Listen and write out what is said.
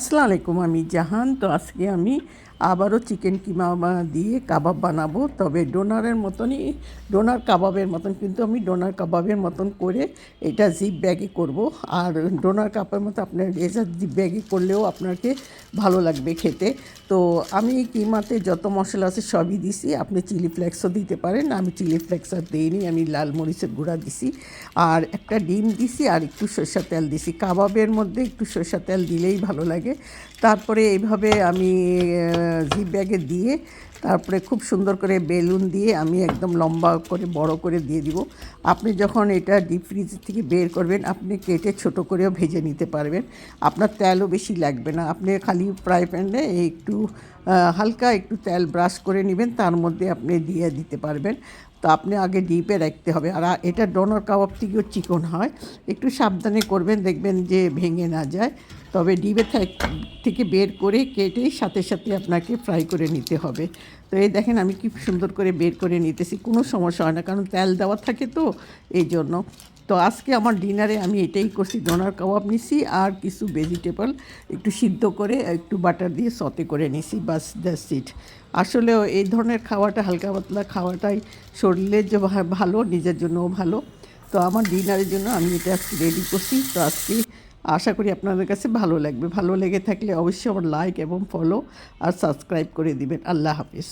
আসসালামু আলাইকুম, আমি জাহান। তো আজকে আমি আবারও চিকেন কিমা দিয়ে কাবাব বানাবো, তবে ডোনার কাবাবের মতন, কিন্তু আমি ডোনার কাবাবের মতন করে এটা জিপ ব্যাগে করব। আর ডোনার কাবাবের মতো আপনার রেজার জিপ ব্যাগে করলেও আপনাকে ভালো লাগবে খেতে। তো আমি কিমাতে যত মশলা আছে সবই দিছি, আপনি চিলি ফ্লেক্সও দিতে পারেন। আমি চিলি ফ্লেক্স আর দিইনি, আমি লাল মরিচের গুঁড়া দিছি, আর একটা ডিম দিছি, আর একটু সরষের তেল দিছি। কাবাবের মধ্যে একটু সরষের তেল দিলেই ভালো লাগে। তারপরে এইভাবে আমি জিপ ব্যাগে দিয়ে তারপরে খুব সুন্দর করে বেলুন দিয়ে আমি একদম লম্বা করে বড় করে দিয়ে দিব। আপনি যখন এটা ডিপ ফ্রিজ থেকে বের করবেন, আপনি কেটে ছোট করেও ভেজে নিতে পারবেন। আপনার তেলও বেশি লাগবে না। আপনি খালি ফ্রাই প্যানে একটু হালকা একটু তেল ব্রাশ করে নেবেন, তার মধ্যে আপনি দিয়ে দিতে পারবেন। তো আপনি আগে ডিপে রাখতে হবে। আর এটা ডোনার কাবাব থেকেও চিকন হয়, একটু সাবধানে করবেন, দেখবেন যে ভেঙে না যায়। তবে ডিপে থেকে বের করে কেটেই সাথে সাথে আপনাকে ফ্রাই করে নিতে হবে। তো এই দেখেন আমি কি সুন্দর করে বের করে নিতেছি, কোনো সমস্যা হয় না, কারণ তেল দেওয়া থাকে তো এই জন্য। তো আজকে আমার ডিনারে আমি এটাই করছি, ডোনার কাবাব নিছি আর কিছু ভেজিটেবল একটু সিদ্ধ করে একটু বাটার দিয়ে সতে করে নিছি, বাস দ্যাটস ইট। আসলেও এই ধরনের খাওয়াটা, হালকা পাতলা খাওয়াটাই শরীরের যে ভালো, নিজের জন্যও ভালো। তো আমার ডিনারের জন্য আমি এটা আজকে রেডি করছি। তো আজকে আশা করি আপনাদের কাছে ভালো লাগবে। ভালো লেগে থাকলে অবশ্যই আমার লাইক এবং ফলো আর সাবস্ক্রাইব করে দিবেন। আল্লাহ হাফিজ।